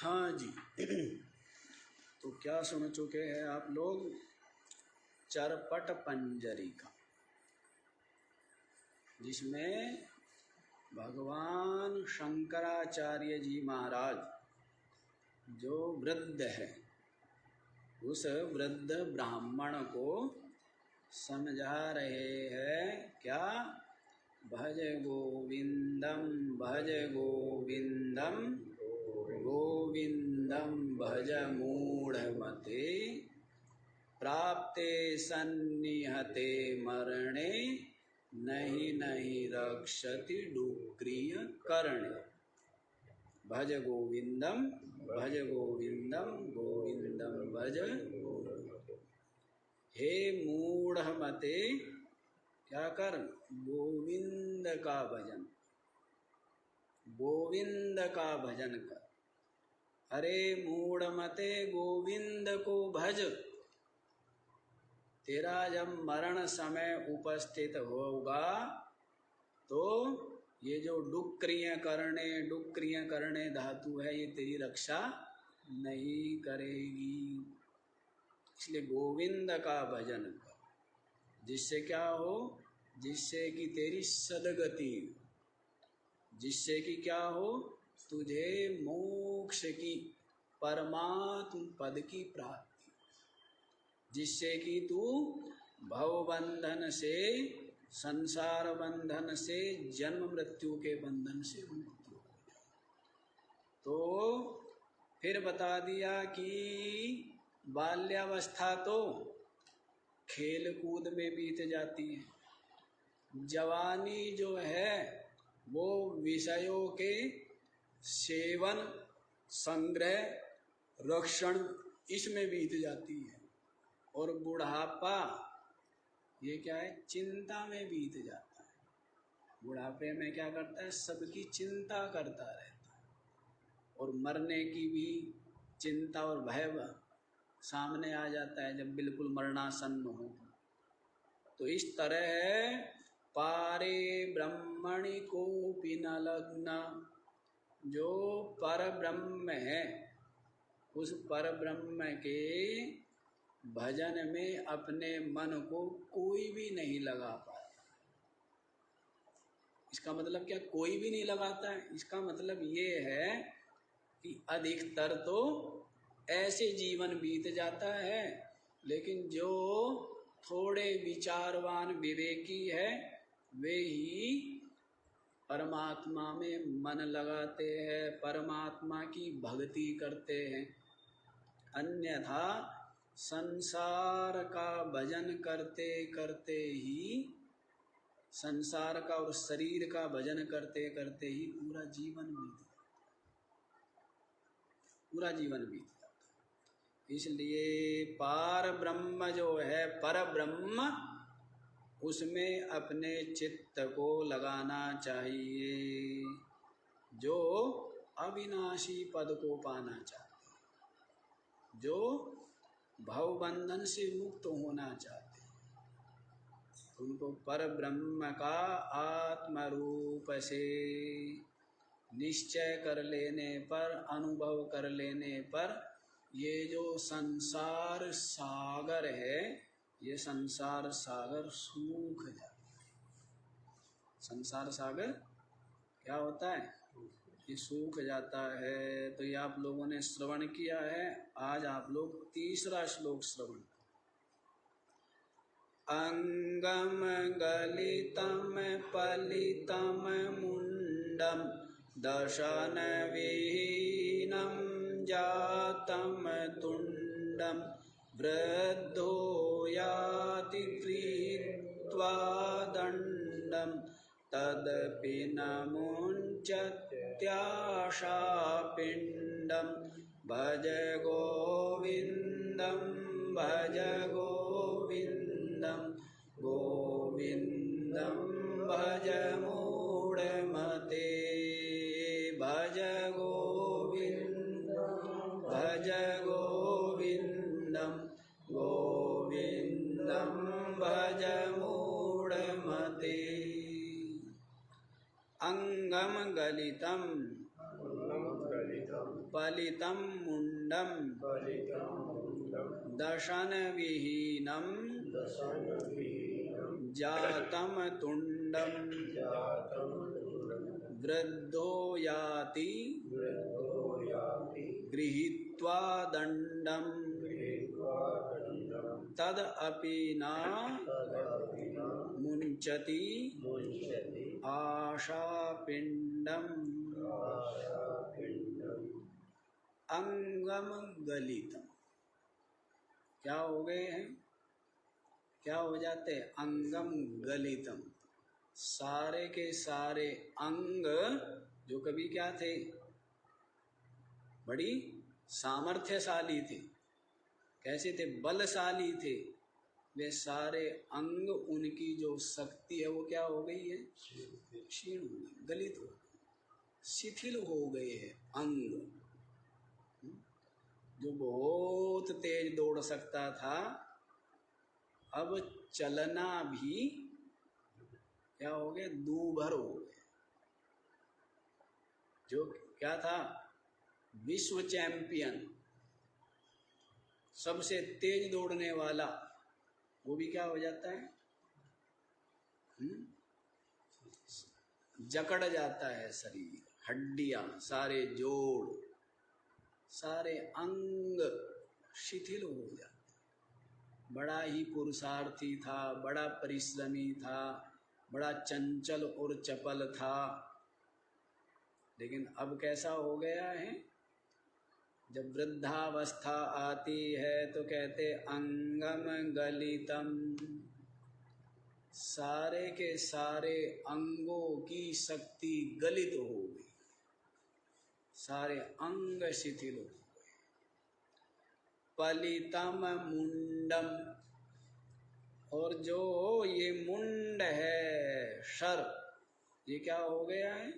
हाँ जी। तो क्या सुन चुके हैं आप लोग चरपट पंजरी का, जिसमें भगवान शंकराचार्य जी महाराज जो वृद्ध है, उस वृद्ध ब्राह्मण को समझा रहे हैं क्या? भज गोविंदम भज गोविंदम गोविंदम भज मूढ़मते प्राप्ते सन्निहते मरणे नहीं नहीं रक्षति डुक्रिय कर्णे। भज गोविंदम गोविंदम भज। हे मूढ़मते, क्या कर? गोविंद का भजन, गोविंद का भजन कर। अरे मूढ़मते, गोविंद को भज। तेरा जब मरण समय उपस्थित होगा तो ये जो डुक्रिय करने धातु है, ये तेरी रक्षा नहीं करेगी। इसलिए गोविंद का भजन कर, जिससे क्या हो? जिससे कि तेरी सदगति, जिससे कि क्या हो? तुझे मोक्ष की, परमात्म पद की प्राप्ति, जिससे कि तू भव बंधन से, संसार बंधन से, जन्म मृत्यु के बंधन से मुक्ति हो जाए। तो फिर बता दिया कि बाल्यावस्था तो खेल कूद में बीत जाती है, जवानी जो है वो विषयों के सेवन, संग्रह, रक्षण, इसमें बीत जाती है, और बुढ़ापा ये क्या है? चिंता में बीत जाता है। बुढ़ापे में क्या करता है? सबकी चिंता करता रहता है, और मरने की भी चिंता और भय सामने आ जाता है जब बिल्कुल मरणासन्न हो। तो इस तरह पारे ब्रह्मणि कोपि न लग्न, जो पर ब्रह्म है, उस पर ब्रह्म के भजन में अपने मन को कोई भी नहीं लगा पाता। इसका मतलब क्या? कोई भी नहीं लगाता है। इसका मतलब ये है कि अधिकतर तो ऐसे जीवन बीत जाता है, लेकिन जो थोड़े विचारवान विवेकी है वे ही परमात्मा में मन लगाते हैं, परमात्मा की भक्ति करते हैं। अन्यथा संसार का भजन करते करते ही, संसार का और शरीर का भजन करते करते ही पूरा जीवन बीत जाता है, पूरा जीवन बीत जाता है। इसलिए पार ब्रह्म जो है, पर ब्रह्म, उसमें अपने चित्त को लगाना चाहिए। जो अविनाशी पद को पाना चाहते हैं, जो भव बंधन से मुक्त होना चाहते हैं, उनको पर ब्रह्म का आत्म रूप से निश्चय कर लेने पर, अनुभव कर लेने पर, ये जो संसार सागर है, ये संसार सागर सूख जाता है। संसार सागर क्या होता है? ये सूख जाता है। तो ये आप लोगों ने श्रवण किया है। आज आप लोग तीसरा श्लोक श्रवण। अंगम गलितम पलितम मुंडम दशन विहीनम जातम तुंडम वृद्धो याति कृत्वा दंडम तदपि न मुञ्चत्याशा पिंडम भज गोविंदम भज गोविंदम गोविंदम भज मूढ़मते भज गोविंदम भज गोविंदम गोविंदम भज मूढ़मते। अंगम गलितम पलितं मुंडम दशन विहीनम जातम तुंडम वृद्धो याति गृहीत्वा दंडम तद अपि न मुंचति आशापिंडम अंगम गलितम। क्या हो गए हैं, क्या हो जाते हैं? अंगम गलितम, सारे के सारे अंग जो कभी क्या थे, बड़ी सामर्थ्यशाली थे, कैसे थे, बलशाली थे, वे सारे अंग, उनकी जो शक्ति है वो क्या हो गई है, क्षीण हो गई, गलित हो गई, शिथिल हो गए हैं अंग। जो बहुत तेज दौड़ सकता था अब चलना भी क्या हो गया, दूभर हो गए। जो क्या था, विश्व चैंपियन, सबसे तेज दौड़ने वाला, वो भी क्या हो जाता है, जकड़ जाता है शरीर, हड्डियां, सारे जोड़, सारे अंग शिथिल हो जाते। बड़ा ही पुरुषार्थी था, बड़ा परिश्रमी था, बड़ा चंचल और चपल था, लेकिन अब कैसा हो गया है, जब वृद्धावस्था आती है तो कहते अंगम गलितम, सारे के सारे अंगों की शक्ति गलित हो गई, सारे अंग शिथिल हो गए। पलितम मुंडम, और जो ये मुंड है, शर, ये क्या हो गया है,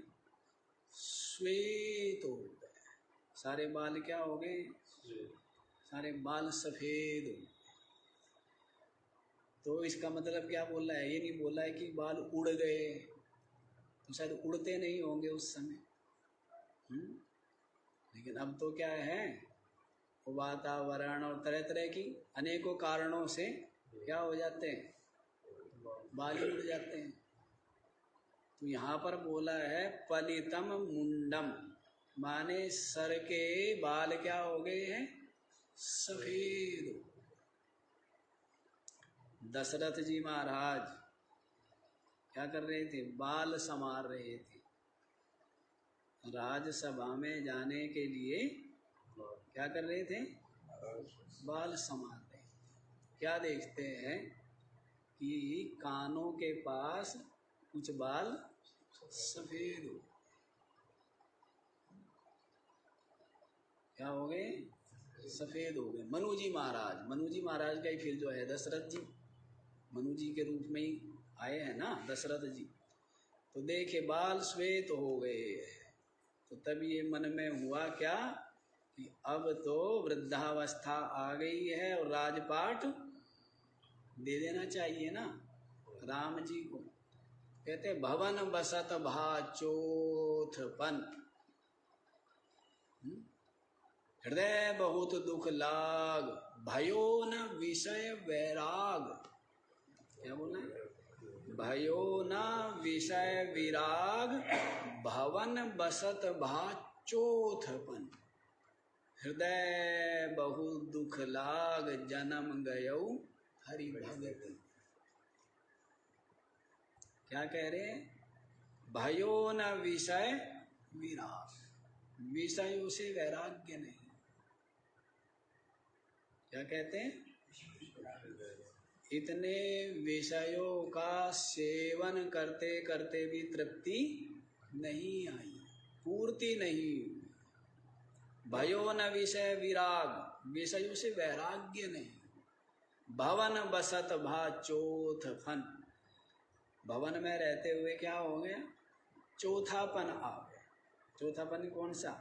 श्वेत हो गया, सारे बाल क्या हो गए, सारे बाल सफेद हो गए। तो इसका मतलब क्या बोल रहा है, ये नहीं बोला है कि बाल उड़ गए, तो शायद उड़ते नहीं होंगे उस समय, लेकिन अब तो क्या है, वो वातावरण और तरह तरह की अनेकों कारणों से क्या हो जाते हैं, बाल उड़ जाते हैं। तो यहाँ पर बोला है पलितम मुंडम, माने सर के बाल क्या हो गए हैं, सफेद। दशरथ जी महाराज क्या कर रहे थे, बाल संवार रहे थे, राजसभा में जाने के लिए क्या कर रहे थे, बाल संवार रहे थे। क्या देखते हैं कि कानों के पास कुछ बाल सफेद हो, क्या हो गए, सफेद हो गए। मनु जी महाराज का ही फिर जो है दशरथ जी, मनु जी के रूप में ही आए हैं ना दशरथ जी, तो देखे बाल श्वेत हो गए। तो तब ये मन में हुआ क्या कि अब तो वृद्धावस्था आ गई है और राजपाट दे देना चाहिए ना राम जी को। कहते भवन बसत भा चोथपन, हृदय बहुत दुख लाग, भयो न विषय वैराग। क्या बोला, भयो न विषय विराग, भवन बसत भा चोथपन, हृदय बहु दुख लाग, जन्म गयो हरि भगत। क्या कह रहे हैं, भयो न विषय विराग, विषयों से वैराग्य नहीं। क्या कहते हैं, इतने विषयों का सेवन करते करते भी तृप्ति नहीं आई, पूर्ति नहीं। भयो न विषय विराग, विषयों से वैराग्य नहीं। भवन बसत भा चौथपन, भवन में रहते हुए क्या हो गया, चौथापन आ गया। चौथापन कौन सा,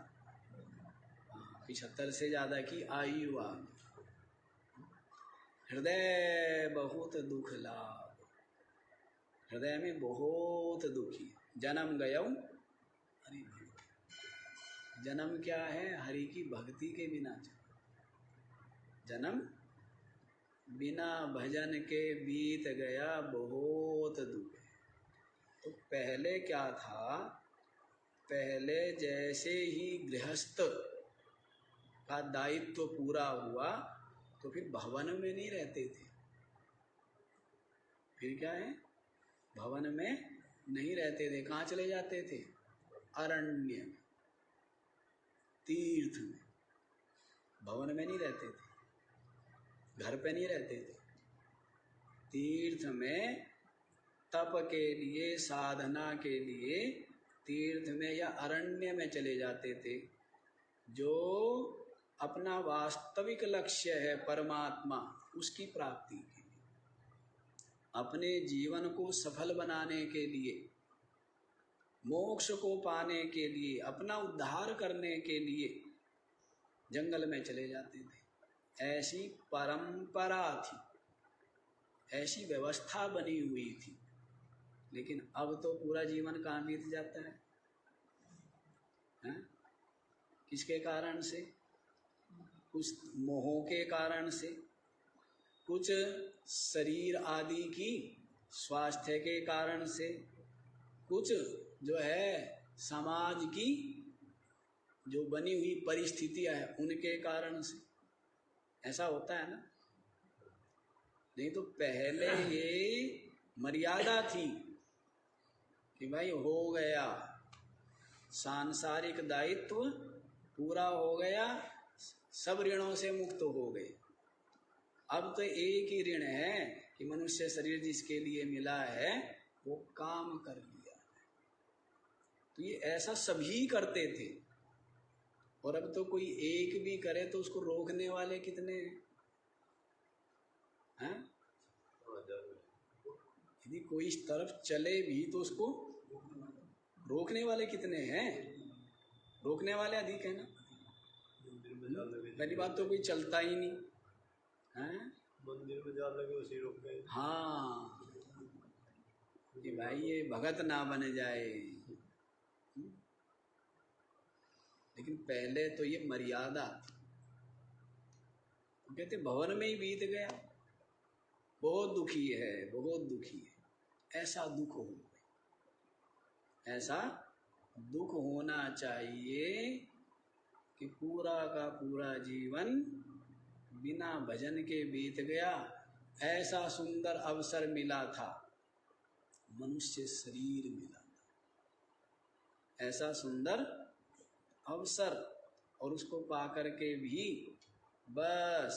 75 से ज्यादा की आयु आ गई। हृदय बहुत दुख लाग, हृदय में बहुत दुखी, जन्म गयो हरि भगत, जन्म क्या है? हरि की भक्ति के बिना जन्म बिना भजन के बीत गया बहुत दुख। तो पहले क्या था? पहले जैसे ही गृहस्थ का दायित्व पूरा हुआ तो फिर भवन में नहीं रहते थे। फिर क्या है? भवन में नहीं रहते थे। कहाँ चले जाते थे? अरण्य में, तीर्थ में। भवन में नहीं रहते थे, घर पे नहीं रहते थे। तीर्थ में तप के लिए, साधना के लिए तीर्थ में या अरण्य में चले जाते थे। जो अपना वास्तविक लक्ष्य है परमात्मा, उसकी प्राप्ति के लिए, अपने जीवन को सफल बनाने के लिए, मोक्ष को पाने के लिए, अपना उद्धार करने के लिए जंगल में चले जाते थे। ऐसी परंपरा थी, ऐसी व्यवस्था बनी हुई थी। लेकिन अब तो पूरा जीवन कहाँ बीत जाता है? किसके कारण से? कुछ मोहों के कारण से, कुछ शरीर आदि की स्वास्थ्य के कारण से, कुछ जो है समाज की जो बनी हुई परिस्थितियां है उनके कारण से। ऐसा होता है ना? नहीं तो पहले ये मर्यादा थी कि भाई हो गया, सांसारिक दायित्व पूरा हो गया, सब ऋणों से मुक्त हो गए। अब तो एक ही ऋण है कि मनुष्य शरीर जिसके लिए मिला है वो काम कर लिया। तो ये ऐसा सभी करते थे। और अब तो कोई एक भी करे तो उसको रोकने वाले कितने हैं? यदि कोई इस तरफ चले भी तो उसको रोकने वाले कितने हैं? रोकने वाले अधिक है ना। पहली बात तो कोई चलता ही नहीं है। मंदिर में जा लगे उसी रोके। हाँ कि भाई ये भगत ना बन जाए। लेकिन पहले तो ये मर्यादा थी। कहते भवन में ही बीत गया, बहुत दुखी है, बहुत दुखी है। ऐसा दुख हो, ऐसा दुख होना चाहिए कि पूरा का पूरा जीवन बिना भजन के बीत गया। ऐसा सुंदर अवसर मिला था, मनुष्य शरीर मिला था, ऐसा सुंदर अवसर, और उसको पाकर के भी बस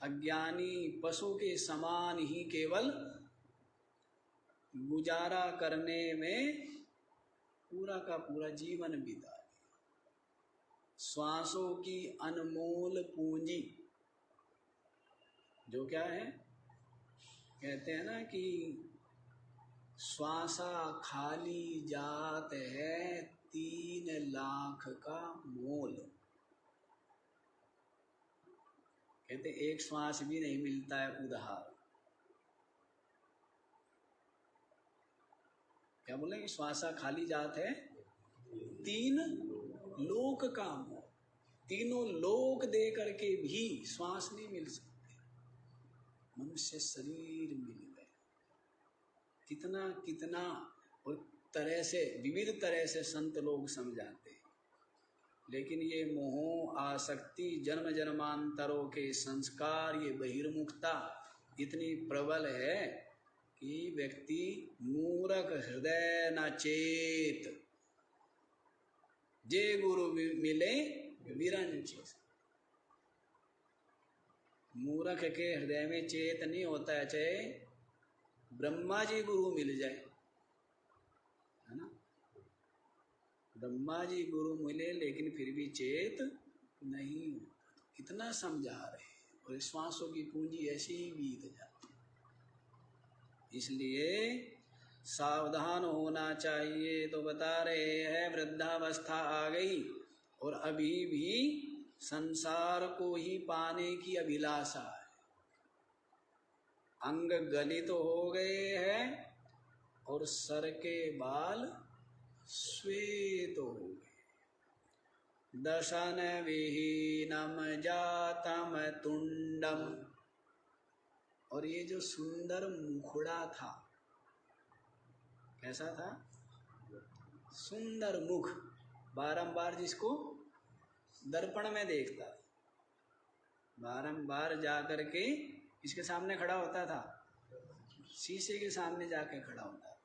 अज्ञानी पशु के समान ही केवल गुजारा करने में पूरा का पूरा जीवन बिता दिया। श्वासों की अनमोल पूंजी जो क्या है, कहते हैं ना कि श्वासा खाली जात है 3 लाख का मोल। कहते एक श्वास भी नहीं मिलता है उधार। क्या बोले कि श्वासा खाली जात है 3 लोक का मोल। तीनों लोक दे करके भी श्वास नहीं मिल सकते, मनुष्य शरीर मिल गए। कितना कितना और तरह से, विविध तरह से संत लोग समझाते हैं। लेकिन ये मोह, आसक्ति, जन्म जन्मांतरों के संस्कार, ये बहिर्मुखता इतनी प्रबल है कि व्यक्ति मूरख हृदय न चेत, जे गुरु मिले विरंचित। मूर्ख के हृदय में चेत नहीं होता है, चाहे ब्रह्मा जी गुरु मिल जाए, है ना। ब्रह्मा जी गुरु मिले लेकिन फिर भी चेत नहीं। कितना समझा रहे, और श्वासों की पूंजी ऐसी ही बीत जाती। इसलिए सावधान होना चाहिए। तो बता रहे हैं वृद्धावस्था आ गई और अभी भी संसार को ही पाने की अभिलाषा है। अंग गलित तो हो गए हैं और सर के बाल श्वेत हो गए। दशन विहीनम जातम तुंडम। और ये जो सुंदर मुखड़ा था, कैसा था? सुंदर मुख, बारंबार जिसको दर्पण में देखता था, बारंबार जा करके इसके सामने खड़ा होता था, शीशे के सामने जाके खड़ा होता था,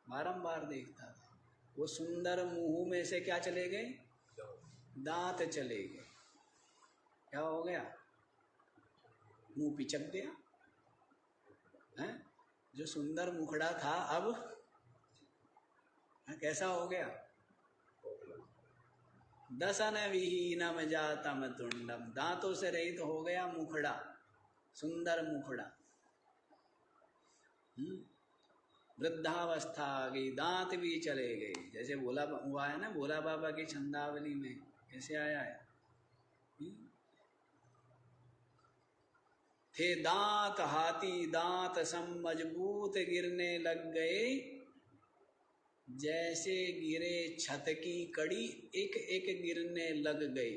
बारंबार देखता था। वो सुंदर मुंह में से क्या चले गए? दांत चले गए। क्या हो गया? मुंह पिचक गया है? जो सुंदर मुखड़ा था अब कैसा हो गया? दशन विहीनम जातम तुंडम, दांतों से रहित हो गया मुखड़ा, सुंदर मुखड़ा। वृद्धावस्था आ गई, दांत भी चले गए। जैसे भोला हुआ है ना, भोला बाबा की छंदावली में कैसे आया है? थे दांत हाथी दांत सम मजबूत, गिरने लग गए जैसे गिरे छत की कड़ी, एक एक गिरने लग गए।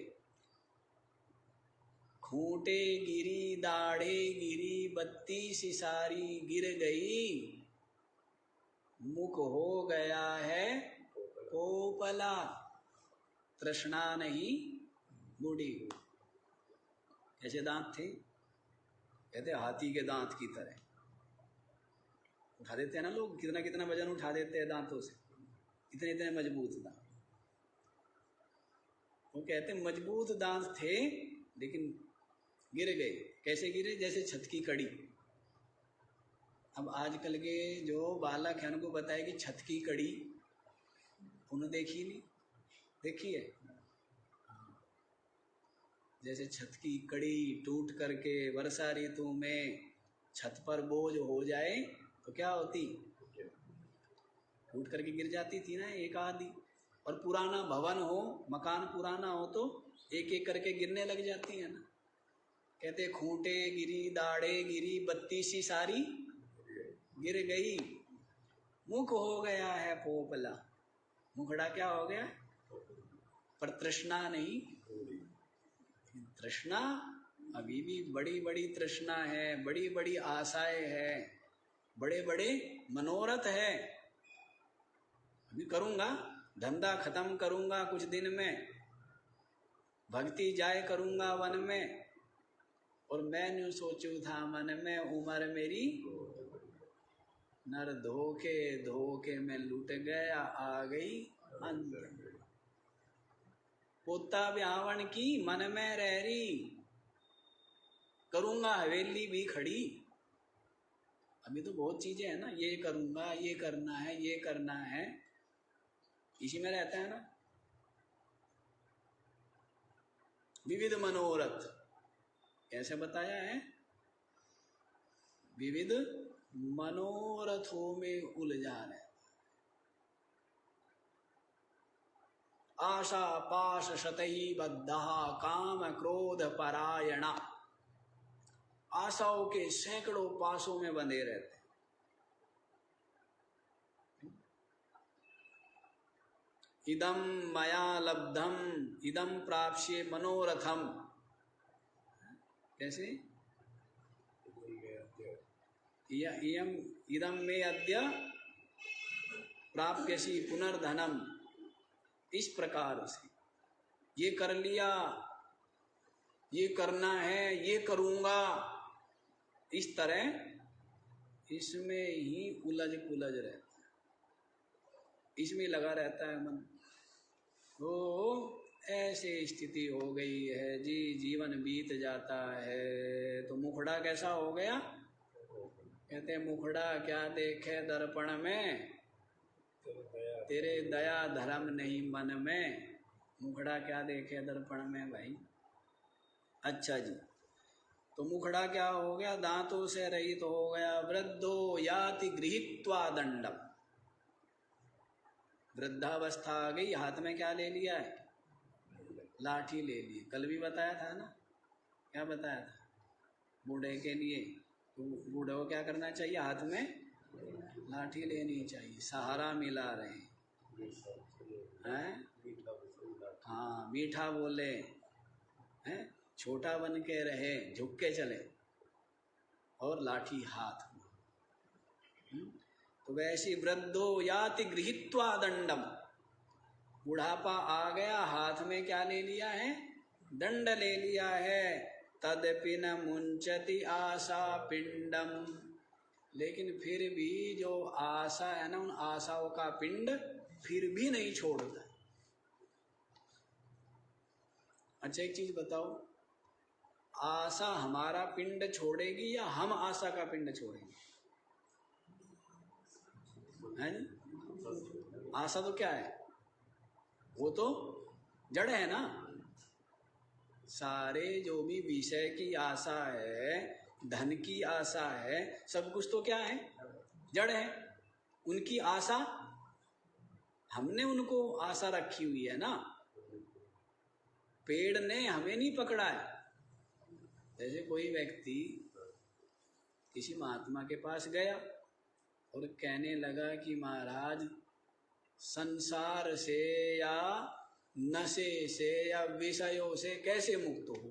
खूंटे गिरी दाढ़े गिरी, बत्ती सी सारी गिर गई। मुख हो गया है पोपला, तृष्णा नहीं बूढ़ी हो। कैसे दांत थे? कहते हाथी के दांत की तरह। उठा देते हैं ना लोग, कितना कितना वजन उठा देते हैं दांतों से, इतने इतने मजबूत दांत। वो कहते मजबूत दांत थे लेकिन गिर गए। कैसे गिरे? जैसे छत की कड़ी। अब आजकल के जो बालक हैं उनको बताए कि छत की कड़ी उन्होंने देखी नहीं, देखी है? जैसे छत की कड़ी टूट करके वर्षा ऋतु में छत पर बोझ हो जाए तो क्या होती? टूट करके गिर जाती थी ना एक आधी। और पुराना भवन हो, मकान पुराना हो तो एक एक करके गिरने लग जाती है ना। कहते खूंटे गिरी दाढ़े गिरी, बत्ती सी सारी गिर गई। मुख हो गया है पोपला, मुखड़ा क्या हो गया? पर तृष्णा नहीं। तृष्णा अभी भी बड़ी बड़ी तृष्णा है, बड़ी बड़ी आशाएं है, बड़े बड़े मनोरथ है। अभी करूंगा, धंधा खत्म करूंगा कुछ दिन में, भक्ति जाए करूंगा वन में, और मैं न्यू सोचू था मन में उम्र मेरी, नर धोखे धोखे में लूट गया आ गई अंत। पोता ब्यावन की मन में रहरी, करूंगा हवेली भी खड़ी। अभी तो बहुत चीजें हैं ना, ये करूंगा, ये करना है, ये करना है, इसी में रहता है ना। विविध मनोरथ कैसे बताया है? विविध मनोरथों में उलझा रहे। आशा पाश शतही बद्धा काम क्रोध परायणा, आशाओं के सैकड़ों पासों में बंधे रहते। इदम मया लब्धम इदम प्राप्स्ये मनोरथम। कैसे? इदम में अद्य प्राप्यसी पुनर्धनम। इस प्रकार से ये कर लिया, ये करना है, ये करूंगा, इस तरह इसमें ही उलझ पुलझ रहता है, इसमें लगा रहता है मन। तो ऐसे स्थिति हो गई है जी, जीवन बीत जाता है। तो मुखड़ा कैसा हो गया? कहते मुखड़ा क्या देखे दर्पण में, तेरे दया धर्म नहीं मन में। मुखड़ा क्या देखे दर्पण में भाई? अच्छा जी, तो मुखड़ा क्या हो गया? दांतों से रहित हो गया। वृद्धो याति गृहीत्वा दंडम, वृद्धावस्था आ गई, हाथ में क्या ले लिया है? लाठी ले ली। कल भी बताया था ना, क्या बताया था? बूढ़े के लिए, तो बूढ़े को क्या करना चाहिए? हाथ में लाठी लेनी चाहिए, सहारा मिला रहे हैं। हाँ, मीठा बोले, हैं, छोटा बन के रहे, झुक के चले, और लाठी हाथ में। तो वैसी वृद्धो याति गृहीत्वा दंडम, बुढ़ापा आ गया, हाथ में क्या ले लिया है? दंड ले लिया है। तदपि न मुंचति आशा पिंडम, लेकिन फिर भी जो आशा है ना, उन आशाओं का पिंड फिर भी नहीं छोड़ता। अच्छा एक चीज बताओ, आशा हमारा पिंड छोड़ेगी या हम आशा का पिंड छोड़ेंगे? है ना? आशा तो क्या है? वो तो जड़ है ना। सारे जो भी विषय की आशा है, धन की आशा है, सब कुछ तो क्या है? जड़ है। उनकी आशा, हमने उनको आशा रखी हुई है ना, पेड़ ने हमें नहीं पकड़ा है। जैसे कोई व्यक्ति किसी महात्मा के पास गया और कहने लगा कि महाराज संसार से या नशे से या विषयों से कैसे मुक्त हो।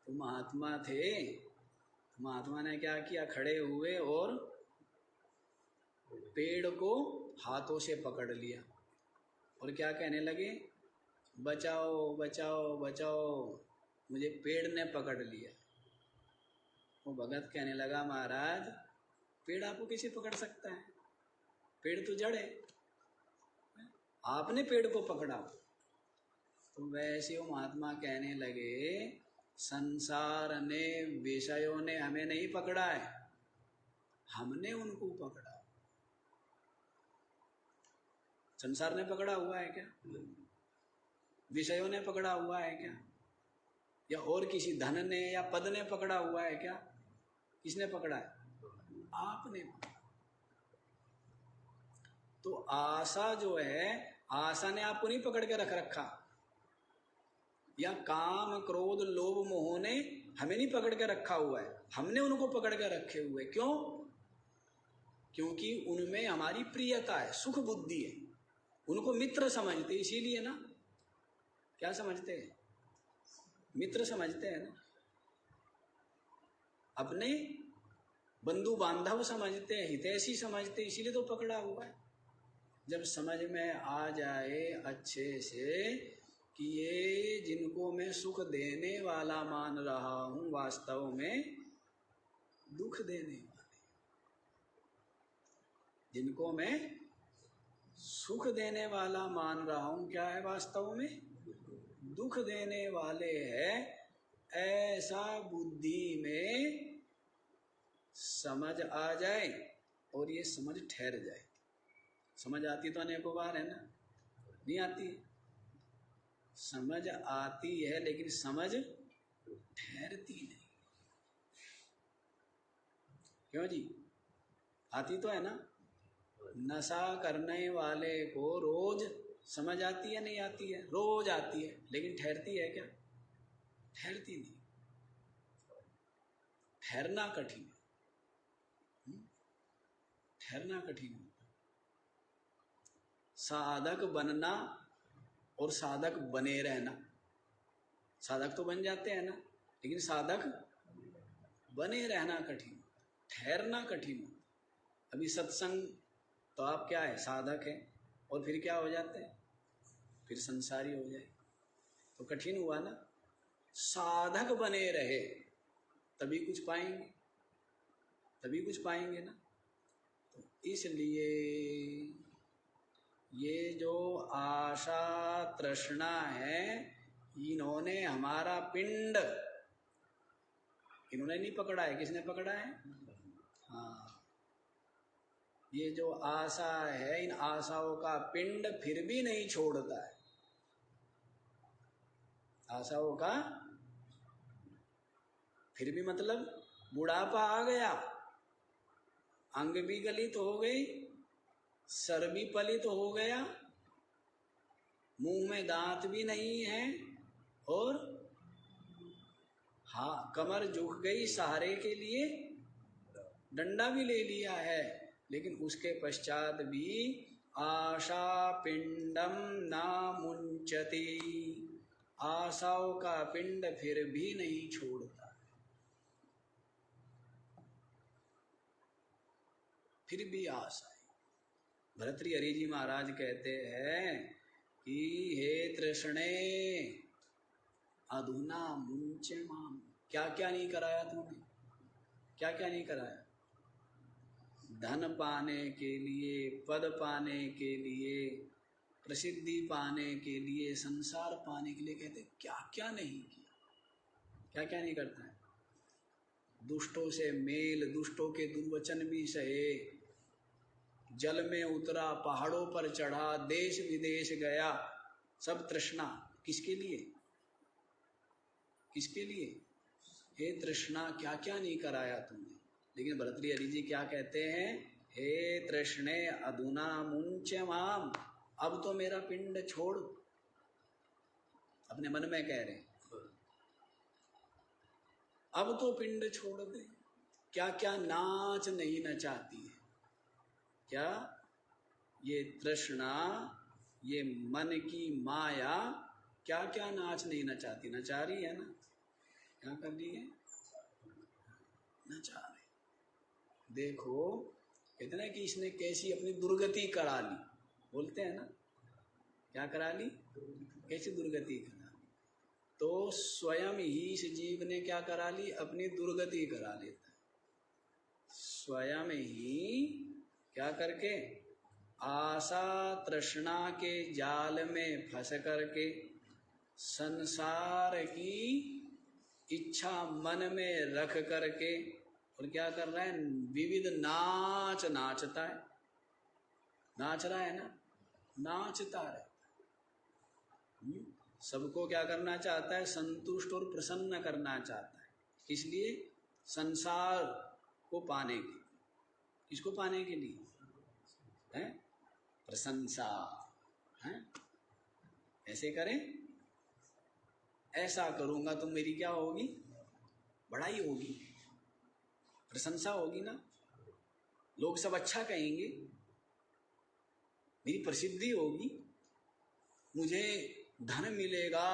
तो महात्मा थे, महात्मा ने क्या किया? खड़े हुए और पेड़ को हाथों से पकड़ लिया और क्या कहने लगे? बचाओ बचाओ बचाओ, मुझे पेड़ ने पकड़ लिया। वो भगत कहने लगा, महाराज पेड़ आपको कैसे पकड़ सकता है? पेड़ तो जड़ है, आपने पेड़ को पकड़ा। तो वैसे वो महात्मा कहने लगे, संसार ने, विषयों ने हमें नहीं पकड़ा है, हमने उनको पकड़ा। संसार ने पकड़ा हुआ है क्या? विषयों ने पकड़ा हुआ है क्या? या और किसी धन ने या पद ने पकड़ा हुआ है क्या? किसने पकड़ा है? आपने पकड़ा। तो आशा जो है, आशा ने आपको नहीं पकड़ के रख रखा, या काम क्रोध लोभ मोह ने हमें नहीं पकड़ के रखा हुआ है, हमने उनको पकड़ के रखे हुए। क्यों? क्योंकि उनमें हमारी प्रियता है, सुख बुद्धि है, उनको मित्र समझते, इसीलिए ना। क्या समझते हैं? मित्र समझते हैं ना, अपने बंधु बांधव समझते हैं, हितैषी समझते, इसीलिए तो पकड़ा हुआ है। जब समझ में आ जाए अच्छे से कि ये जिनको मैं सुख देने वाला मान रहा हूं, वास्तव में दुख देने वाले, जिनको मैं सुख देने वाला मान रहा हूं, क्या है वास्तव में? दुख देने वाले हैं। ऐसा बुद्धि में समझ आ जाए और ये समझ ठहर जाए। समझ आती तो अनेकों बार है ना, नहीं आती है? समझ आती है लेकिन समझ ठहरती नहीं। क्यों जी? आती तो है ना। नशा करने वाले को रोज समझ आती है, नहीं आती है? रोज आती है, लेकिन ठहरती है क्या? ठहरती नहीं। ठहरना कठिन है, ठहरना कठिन है। साधक बनना और साधक बने रहना, साधक तो बन जाते हैं ना, लेकिन साधक बने रहना कठिन, ठहरना कठिन। अभी सत्संग तो आप क्या है? साधक है, और फिर क्या हो जाते हैं? फिर संसारी हो जाए, तो कठिन हुआ ना। साधक बने रहे तभी कुछ पाएंगे, तभी कुछ पाएंगे ना। तो इसलिए ये जो आशा तृष्णा है, इन्होंने हमारा पिंड, इन्होंने नहीं पकड़ा है। किसने पकड़ा है? हाँ, ये जो आशा है, इन आशाओं का पिंड फिर भी नहीं छोड़ता है। आशाओं का फिर भी मतलब बुढ़ापा आ गया, अंग भी गलित हो गई, सर भी पलित हो गया, मुंह में दांत भी नहीं है, और हाँ, कमर झुक गई, सहारे के लिए डंडा भी ले लिया है, लेकिन उसके पश्चात भी आशा पिंडम ना मुंचती, आशाओं का पिंड फिर भी नहीं छोड़ता, फिर भी आशा है। भर्तृहरि जी महाराज कहते हैं कि हे तृष्णे अधुना मुंच माम, क्या क्या नहीं कराया तूने, क्या क्या नहीं कराया। धन पाने के लिए, पद पाने के लिए, प्रसिद्धि पाने के लिए, संसार पाने के लिए, कहते क्या क्या नहीं किया, क्या क्या नहीं करता है। दुष्टों से मेल, दुष्टों के दुर्वचन भी सहे, जल में उतरा, पहाड़ों पर चढ़ा, देश विदेश गया, सब तृष्णा किसके लिए, किसके लिए। हे तृष्णा क्या क्या नहीं कराया तुमने। लेकिन भर्तृहरि जी क्या कहते हैं, हे तृष्णे अधुना मुंच माम, अब तो मेरा पिंड छोड़, अपने मन में कह रहे हैं, अब तो पिंड छोड़ दे। क्या क्या नाच नहीं नचाती है, क्या ये तृष्णा, ये मन की माया क्या क्या नाच नहीं नचाती, नचा रही है ना, क्या कर रही है, नचा रही। देखो कहते ना कि इसने कैसी अपनी दुर्गति करा ली, बोलते हैं ना, क्या करा ली, कैसी दुर्गति करा ली। तो स्वयं ही इस जीव ने क्या करा ली, अपनी दुर्गति करा लेता है, स्वयं ही क्या करके, आशा तृष्णा के जाल में फंस करके, संसार की इच्छा मन में रख करके, और क्या कर रहा है, विविध नाच नाचता है, नाच रहा है ना, नाचता रहता है। सबको क्या करना चाहता है, संतुष्ट और प्रसन्न करना चाहता है। इसलिए संसार को पाने के, किसको पाने के लिए है, प्रशंसा है। ऐसे करें, ऐसा करूंगा तो मेरी क्या होगी, बड़ाई होगी, प्रशंसा होगी ना, लोग सब अच्छा कहेंगे, मेरी प्रसिद्धि होगी, मुझे धन मिलेगा,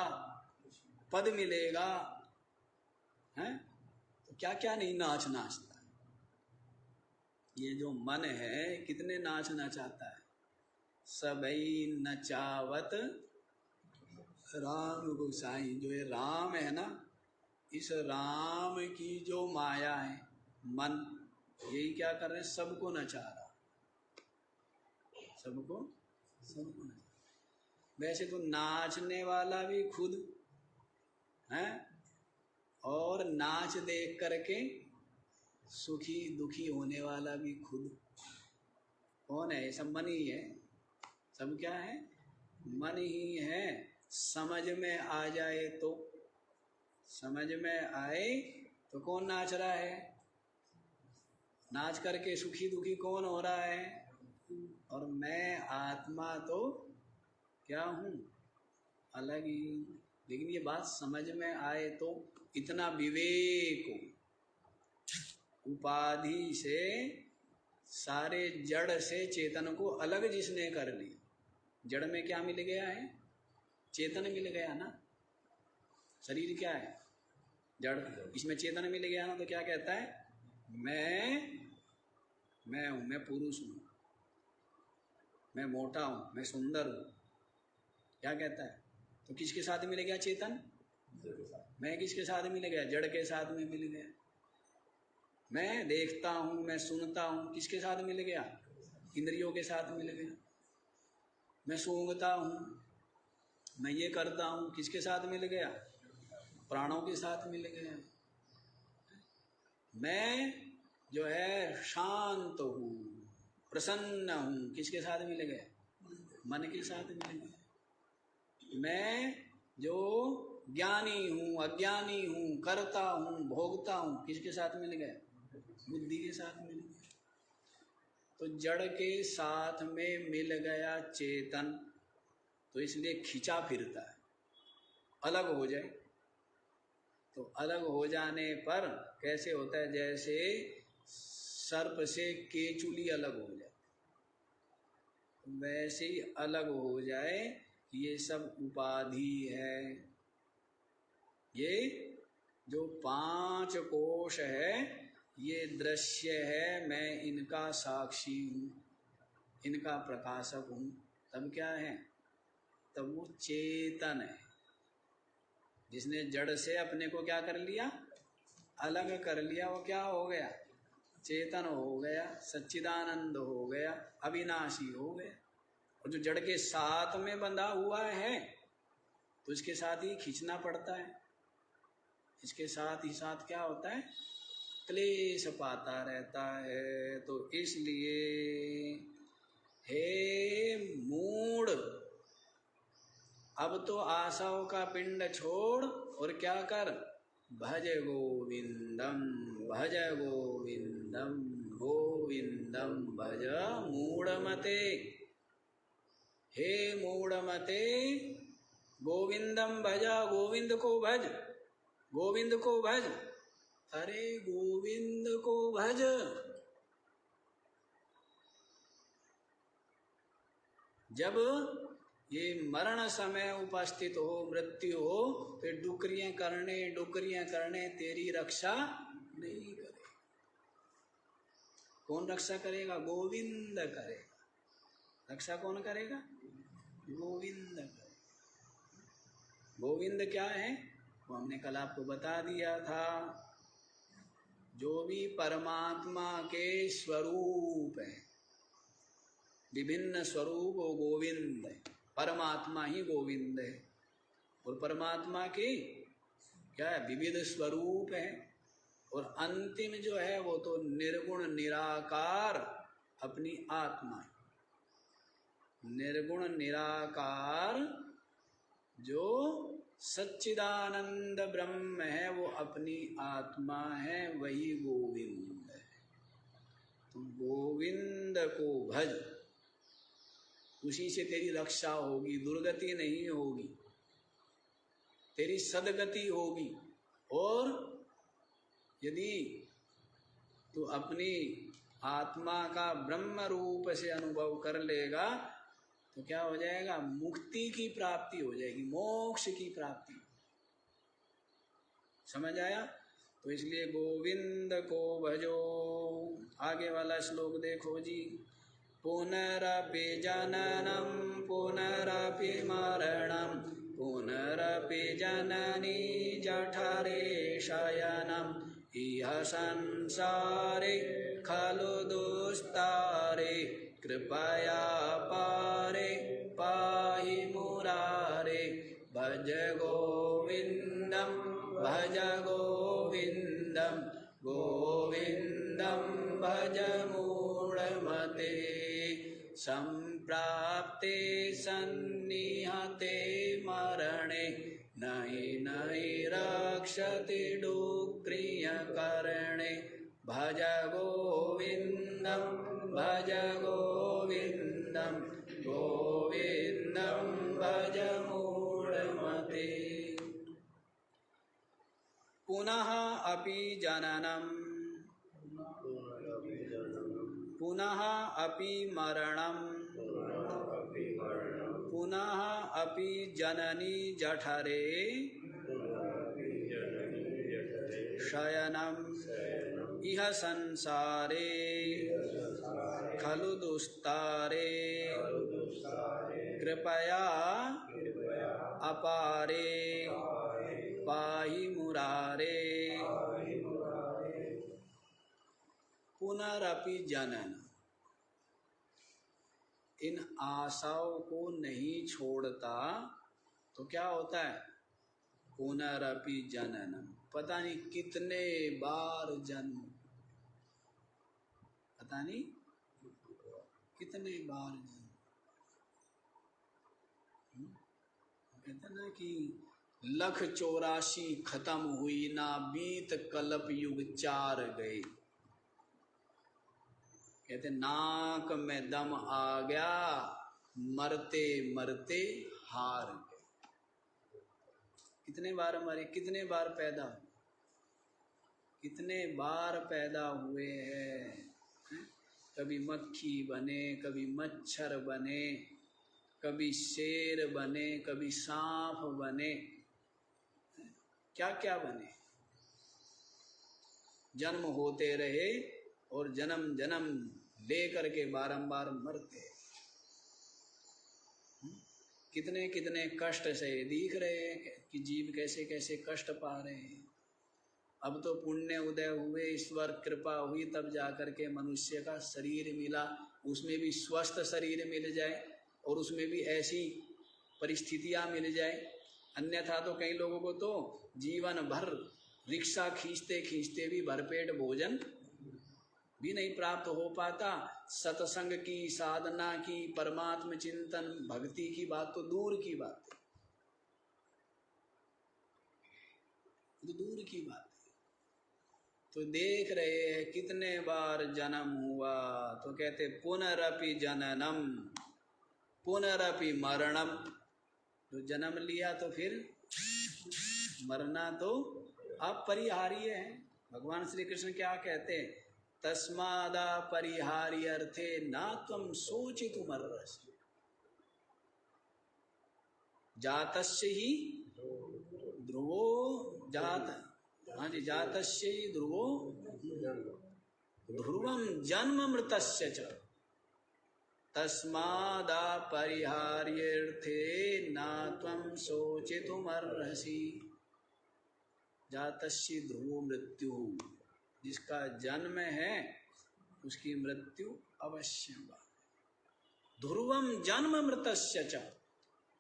पद मिलेगा, है। तो क्या क्या नहीं नाच नाचता है। ये जो मन है कितने नाच नचाता है, सबई नचावत राम गोसाई। जो ये राम है ना, इस राम की जो माया है, मन, यही क्या कर रहे हैं, सबको नचा रहा, सबको सबको नचा। वैसे तो नाचने वाला भी खुद है, और नाच देख करके सुखी दुखी होने वाला भी खुद। कौन है, सब मन ही है, सब क्या है, मन ही है। समझ में आ जाए तो, समझ में आए तो कौन नाच रहा है, नाच करके सुखी दुखी कौन हो रहा है, और मैं आत्मा तो क्या हूँ, अलग ही। लेकिन ये बात समझ में आए तो, इतना विवेक हो, उपाधि से, सारे जड़ से चेतन को अलग जिसने कर लिया, जड़ में क्या मिल गया है, चेतन मिल गया ना। शरीर क्या है, जड़, इसमें चेतन मिल गया ना, तो क्या कहता है, मैं हूं, मैं पुरुष हूं, मैं मोटा हूं, मैं सुंदर हूं, क्या कहता है। तो किसके साथ मिल गया चेतन, मैं किसके साथ मिल गया, जड़ के साथ में मिल गया। मैं देखता हूं, मैं सुनता हूं, किसके साथ मिल गया, इंद्रियों के साथ मिल गया। मैं सूंघता हूं, मैं ये करता हूं, किसके साथ मिल गया, प्राणों के साथ मिल गया। मैं जो है शांत हूं, प्रसन्न हूं, किसके साथ मिल गया, मन के साथ मिल गया। मैं जो ज्ञानी हूं, अज्ञानी हूं, करता हूं, भोगता हूं, किसके साथ मिल गया, बुद्धि के साथ मिल गया। तो जड़ के साथ में मिल गया चेतन, तो इसलिए खिंचा फिरता है, अलग हो जाए। तो अलग हो जाने पर कैसे होता है, जैसे सर्प से केचुली अलग हो जाए। वैसे ही अलग हो जाए। ये सब उपाधि है। ये जो 5 कोश है ये दृश्य है, मैं इनका साक्षी हूँ, इनका प्रकाशक हूँ। तब क्या है? तब वो चेतन है। जिसने जड़ से अपने को क्या कर लिया? अलग कर लिया। वो क्या हो गया? चेतन हो गया, सच्चिदानंद हो गया, अविनाशी हो गया। और जो जड़ के साथ में बंधा हुआ है तो इसके साथ ही खींचना पड़ता है। इसके साथ ही साथ क्या होता है? क्लेश पाता रहता है। तो इसलिए हे मूढ़, अब तो आशाओं का पिंड छोड़ और क्या कर? भज गोविंदम, भज गोविंदम, गोविंदम भज मूढ़मते। हे मूढ़मते, गोविंदम भजा, गोविंद को भज, गोविंद को भज। अरे गोविंद को भज। जब ये मरण समय उपस्थित हो, मृत्यु हो, तो डुकरियां करने तेरी रक्षा नहीं करे। कौन रक्षा करेगा? गोविंद करेगा। रक्षा कौन करेगा? गोविंद करेगा। गोविंद क्या है वो हमने कल आपको बता दिया था। जो भी परमात्मा के स्वरूप है, विभिन्न स्वरूप वो गोविंद है। परमात्मा ही गोविंद है। और परमात्मा के क्या है? विविध स्वरूप है। और अंतिम जो है वो तो निर्गुण निराकार अपनी आत्मा है। निर्गुण निराकार जो सच्चिदानंद ब्रह्म है वो अपनी आत्मा है, वही गोविंद है। तो गोविंद को भज, उसी से तेरी रक्षा होगी, दुर्गति नहीं होगी, तेरी सदगति होगी। और यदि तू अपनी आत्मा का ब्रह्म रूप से अनुभव कर लेगा तो क्या हो जाएगा? मुक्ति की प्राप्ति हो जाएगी, मोक्ष की प्राप्ति। समझ आया? तो इसलिए गोविंद को भजो। आगे वाला श्लोक देखो जी। पुनरपि जननम पुनरपि मरणम पुनरपि जननी जठरे शयनम इह संसारे खलु दुस्तारे कृपया पारे पाहि मुरारे भज गोविंदम भज गोविंदम गोविंदम भज मूढ़मते संप्राप्ते सन्निहते मरणे नहि नहि रक्षति डुक्रियकरणे भज गोविंदम भज गोविंदम गोविंदम भज मूढ़मते। पुनः अपि जननम पुनः अपि मरणम पुनः अपि जननी जठरे शयनम इह संसारे खलु दुस्तारे कृपया अपारे पाहि मुरारे। पुनरपि जनन, इन आशाओं को नहीं छोड़ता तो क्या होता है? पुनरपि जननम, पता नहीं कितने बार जन्म, पता नहीं कितने बार जन्म। कहते ना कि 1,84 खत्म हुई ना बीत कल्प युग 4 गए। कहते नाक में दम आ गया मरते मरते हार गए। कितने बार मरे, कितने बार पैदा हुए, कितने बार पैदा हुए हैं। कभी मक्खी बने, कभी मच्छर बने, कभी शेर बने, कभी सांप बने, क्या क्या बने। जन्म होते रहे और जन्म जन्म ले करके बारंबार मरते। कितने कितने कष्ट से दिख रहे हैं कि जीव कैसे कैसे कष्ट पा रहे हैं। अब तो पुण्य उदय हुए, ईश्वर कृपा हुई, तब जाकर के मनुष्य का शरीर मिला, उसमें भी स्वस्थ शरीर मिल जाए और उसमें भी ऐसी परिस्थितियां मिल जाए। अन्यथा तो कई लोगों को तो जीवन भर रिक्शा खींचते खींचते भी भरपेट भोजन भी नहीं प्राप्त हो पाता। सत्संग की, साधना की, परमात्म चिंतन भक्ति की बात तो दूर की बात है, तो दूर की बात है। तो देख रहे हैं कितने बार जन्म हुआ, तो कहते पुनरपि जननम पुनरपि मरणम। जो जन्म लिया तो फिर मरना तो अपरिहार्य है। भगवान श्री कृष्ण क्या कहते हैं, तस्मादा परिहार्य अर्थे ना त्वं शोचितुमर्हसि। जातस्य ही ध्रुवो जात, हाँ जी, जातस्य ही ध्रुवो ध्रुवम जन्म मृतस्य च तस्मादा परिहार्यर्थे ना त्वं शोचितुमर्हसि। जातस्य ध्रुवो मृत्यु, जिसका जन्म है उसकी मृत्यु अवश्य। ध्रुवम जन्म मृतस्य च,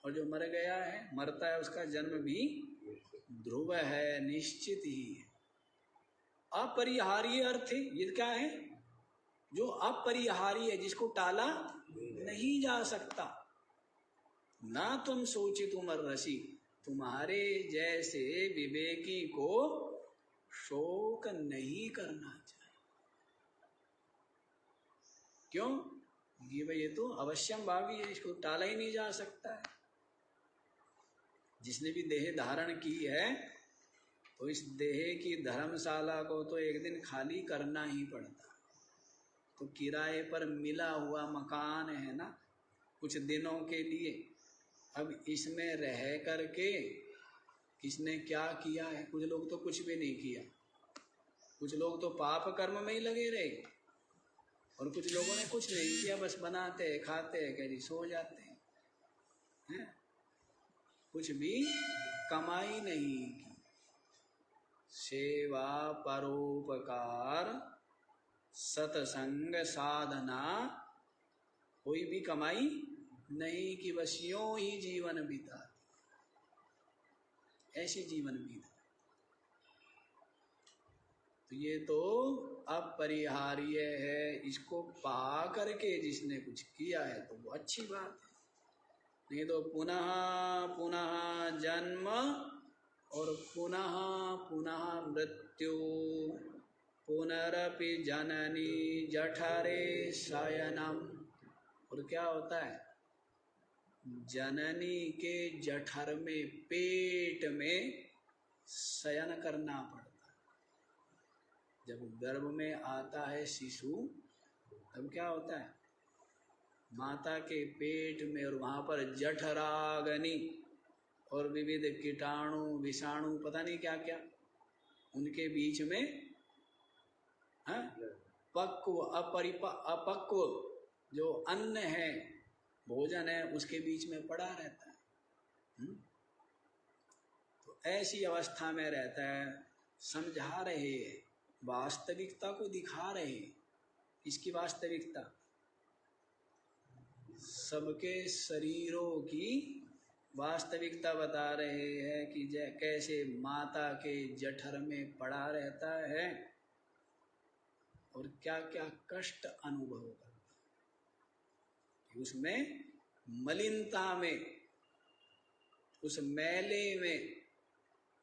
और जो मर गया है, मरता है, उसका जन्म भी ध्रुव है, निश्चित ही है। अपरिहार्य अर्थ ये क्या है, जो अपरिहार्य है, जिसको टाला नहीं जा सकता। ना तुम शोचितुमर्हसि, तुम्हारे जैसे विवेकी को शोक नहीं करना चाहिए। क्यों? ये तो अवश्यम भावी है, इसको टाला ही नहीं जा सकता है। जिसने भी देह धारण की है तो इस देह की धर्मशाला को तो एक दिन खाली करना ही पड़ता। तो किराए पर मिला हुआ मकान है ना, कुछ दिनों के लिए, अब इसमें रह करके किसने क्या किया है। कुछ लोग तो कुछ भी नहीं किया, कुछ लोग तो पाप कर्म में ही लगे रहे, और कुछ लोगों ने कुछ नहीं किया, बस बनाते खाते कहीं सो जाते हैं, कुछ भी कमाई नहीं की। सेवा, परोपकार, सत्संग, साधना, कोई भी कमाई नहीं कि बस यूं ही जीवन बीता, ऐसे जीवन बीता। तो ये तो अपरिहार्य है, इसको पा करके जिसने कुछ किया है तो वो अच्छी बात है। नहीं तो पुनः पुनः जन्म और पुनः पुनः मृत्यु, पुनरपि जननी जठरे शयनम। और क्या होता है, जननी के जठर में, पेट में शयन करना पड़ता है। जब गर्भ में आता है शिशु, तब क्या होता है, माता के पेट में, और वहां पर जठराग्नि और विविध कीटाणु विषाणु पता नहीं क्या क्या, उनके बीच में पक्व अपक्व जो अन्न है, भोजन है, उसके बीच में पड़ा रहता है। तो ऐसी अवस्था में रहता है। समझा रहे हैं, वास्तविकता को दिखा रहे हैं। इसकी वास्तविकता सबके शरीरों की वास्तविकता बता रहे हैं कि कैसे माता के जठर में पड़ा रहता है और क्या क्या कष्ट अनुभव करता है। उसमें मलिनता में, उस मैले में,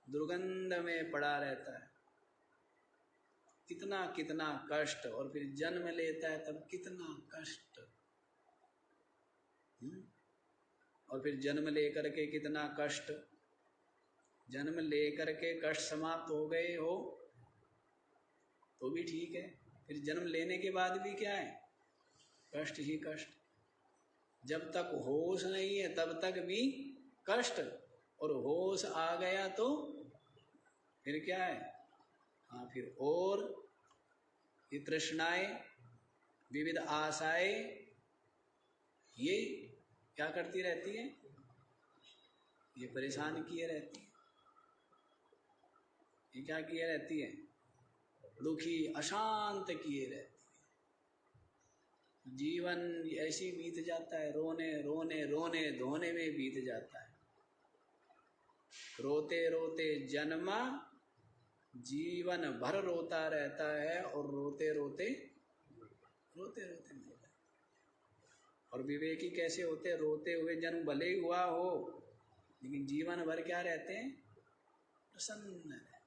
दुर्गंध में पड़ा रहता है। कितना कितना कष्ट, और फिर जन्म लेता है तब कितना कष्ट, और फिर जन्म लेकर के कितना कष्ट। जन्म लेकर के कष्ट समाप्त हो गए हो तो भी ठीक है, फिर जन्म लेने के बाद भी क्या है, कष्ट ही कष्ट। जब तक होश नहीं है तब तक भी कष्ट, और होश आ गया तो फिर क्या है? हाँ, फिर और ये तृष्णाएं, विविध आशाएं, ये क्या करती रहती है? ये परेशान किए रहती है। ये क्या किए रहती है? दुखी अशांत किए रहती है। जीवन ऐसी बीत जाता है, रोने रोने रोने धोने में बीत जाता है। रोते रोते जन्मा, जीवन भर रोता रहता है, और रोते रोते रोते रोते मर जाता है। और विवेकी कैसे होते हैं? रोते हुए जन्म भले ही हुआ हो, लेकिन जीवन भर क्या रहते हैं? प्रसन्न रहते हैं।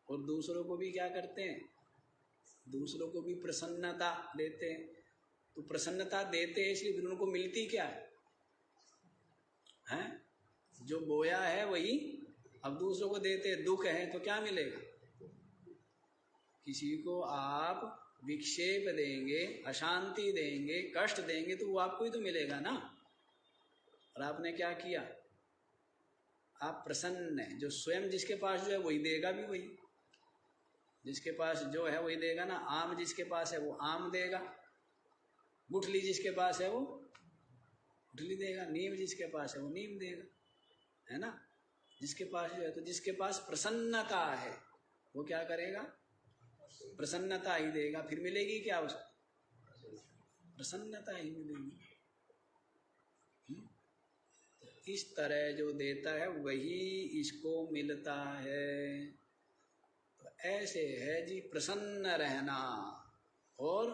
और दूसरों को भी क्या करते हैं? दूसरों को भी प्रसन्नता देते हैं। तो प्रसन्नता देते हैं, इसलिए फिर उनको मिलती क्या है? हैं? जो बोया है वही अब दूसरों को देते हैं। दुख है तो क्या मिलेगा? किसी को आप विक्षेप देंगे, अशांति देंगे, कष्ट देंगे, तो वो आपको ही तो मिलेगा ना। और आपने क्या किया? आप प्रसन्न है। जो स्वयं जिसके पास जो है वही देगा भी वही। जिसके पास जो है वही देगा ना। आम जिसके पास है वो आम देगा, गुठली जिसके पास है वो गुठली देगा, नीम जिसके पास है वो नीम देगा, है ना। जिसके पास जो है, तो जिसके पास प्रसन्नता है वो क्या करेगा? प्रसन्नता ही देगा। फिर मिलेगी क्या उसको? प्रसन्नता ही मिलेगी। तो इस तरह जो देता है वही इसको मिलता है। तो ऐसे है जी प्रसन्न रहना, और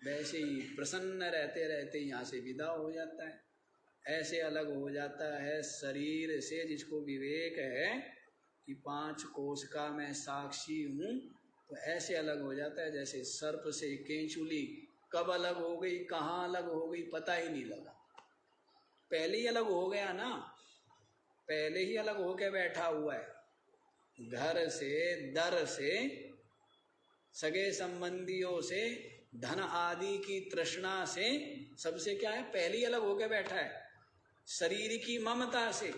वैसे ही प्रसन्न रहते रहते यहाँ से विदा हो जाता है। ऐसे अलग हो जाता है शरीर से, जिसको विवेक है कि 5 कोश का मैं साक्षी हूँ। तो ऐसे अलग हो जाता है जैसे सर्प से केंचुली कब अलग हो गई, कहाँ अलग हो गई, पता ही नहीं लगा। पहले ही अलग हो गया ना, पहले ही अलग होके बैठा हुआ है। घर से, दर से, सगे संबंधियों से, धन आदि की तृष्णा से, सबसे क्या है? पहले ही अलग होके बैठा है। शरीर की ममता से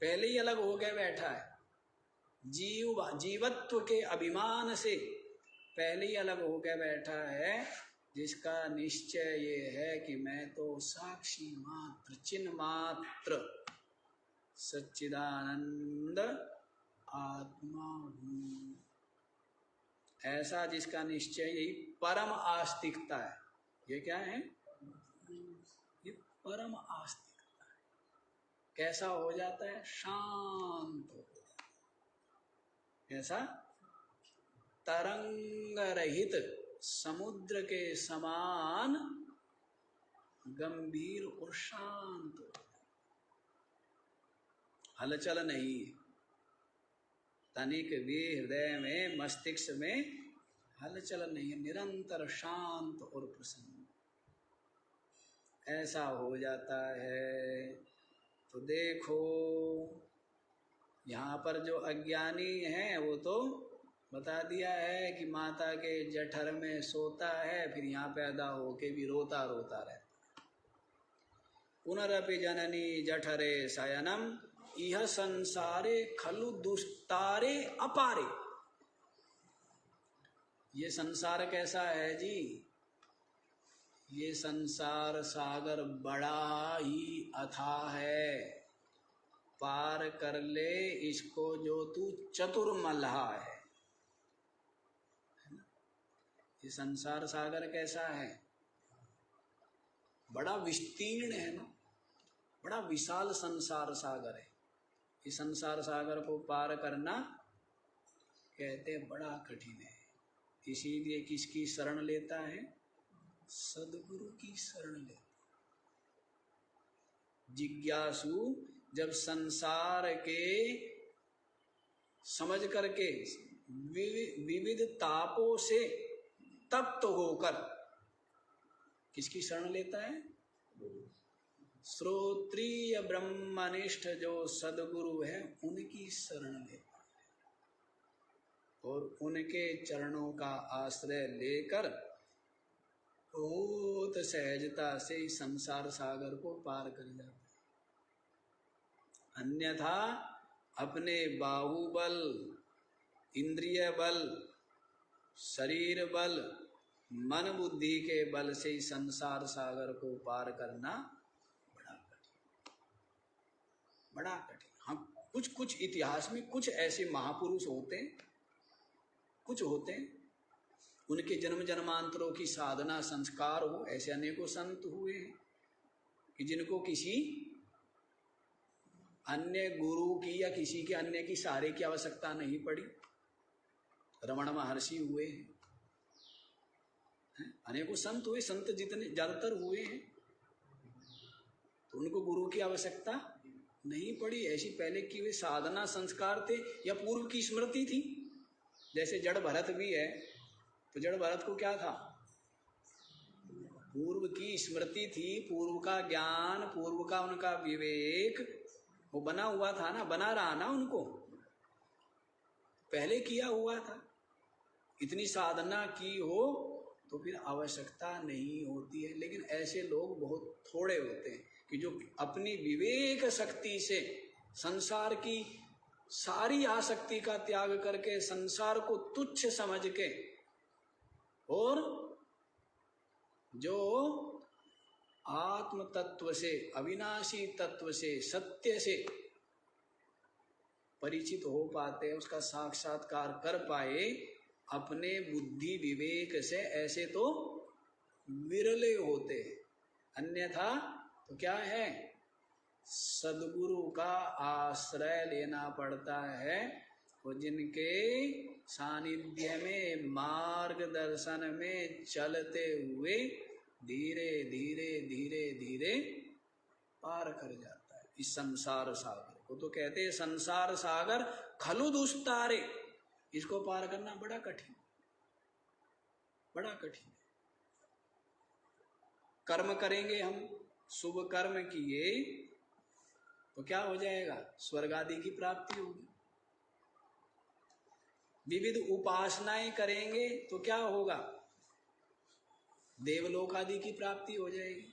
पहले ही अलग होके बैठा है। जीवत्व के अभिमान से पहले ही अलग होके बैठा है, जिसका निश्चय ये है कि मैं तो साक्षी मात्र, चिन्ह मात्र सच्चिदानंद आत्मा हूँ। ऐसा जिसका निश्चय यही परम आस्तिकता है। ये क्या है? ये परम आस्तिकता है। कैसा हो जाता है? शांत हो जाता है। कैसा? तरंग रहित समुद्र के समान गंभीर और शांत हो जाता है। हलचल नहीं है। तनिक भी हृदय में, मस्तिष्क में हलचल नहीं है। निरंतर शांत और प्रसन्न ऐसा हो जाता है। तो देखो यहाँ पर जो अज्ञानी है वो तो बता दिया है कि माता के जठर में सोता है, फिर यहाँ पैदा होके भी रोता रोता रहता है। पुनरपि जननी जठरे शयनम इह संसारे खलु दुस्तारे अपारे। ये संसार कैसा है जी? ये संसार सागर बड़ा ही अथाह है। पार कर ले इसको जो तू चतुर मल्हा है। ये संसार सागर कैसा है? बड़ा विस्तीर्ण है ना, बड़ा विशाल संसार सागर है। इस संसार सागर को पार करना कहते बड़ा कठिन है। इसीलिए किसकी शरण लेता है? सद्गुरु की शरण लेता। जिज्ञासु जब संसार के समझ करके विविध तापों से तप्त होकर किसकी शरण लेता है? श्रोत्रिय ब्रह्मनिष्ठ जो सद्गुरु है उनकी शरण लेता है, और उनके चरणों का आश्रय लेकर बहुत सहजता से इस संसार सागर को पार कर जाता है। अन्यथा अपने बाहुबल, इंद्रिय बल, शरीर बल, मन बुद्धि के बल से इस संसार सागर को पार करना बड़ा कठिन। हाँ, कुछ कुछ इतिहास में कुछ ऐसे महापुरुष होते हैं, कुछ होते हैं, उनके जन्म जन्मांतरों की साधना संस्कार हो, ऐसे अनेकों संत हुए हैं कि जिनको किसी अन्य गुरु की या किसी के अन्य की सहारे की आवश्यकता नहीं पड़ी। रमण महर्षि हुए हैं, अनेकों संत हुए, संत जितने ज्यादातर हुए हैं तो उनको गुरु की आवश्यकता नहीं पड़ी। ऐसी पहले की हुए साधना संस्कार थे या पूर्व की स्मृति थी। जैसे जड़ भरत भी है, तो जड़ भरत को क्या था? पूर्व की स्मृति थी, पूर्व का ज्ञान, पूर्व का उनका विवेक वो बना हुआ था ना, बना रहा ना, उनको पहले किया हुआ था। इतनी साधना की हो तो फिर आवश्यकता नहीं होती है। लेकिन ऐसे लोग बहुत थोड़े होते हैं कि जो अपनी विवेक शक्ति से संसार की सारी आसक्ति का त्याग करके, संसार को तुच्छ समझ के, और जो आत्म तत्व से, अविनाशी तत्व से, सत्य से परिचित हो पाते, उसका साक्षात्कार कर पाए अपने बुद्धि विवेक से, ऐसे तो विरले होते हैं। अन्यथा तो क्या है, सद्गुरु का आश्रय लेना पड़ता है। वो जिनके सानिध्य में, मार्गदर्शन में चलते हुए धीरे धीरे धीरे धीरे पार कर जाता है इस संसार सागर को। तो कहते हैं संसार सागर खलु दुस्तारे, इसको पार करना बड़ा कठिन, बड़ा कठिन। कर्म करेंगे हम, शुभ कर्म किए तो क्या हो जाएगा? स्वर्ग आदि की प्राप्ति होगी। विविध उपासनाएं करेंगे तो क्या होगा? देवलोक आदि की प्राप्ति हो जाएगी।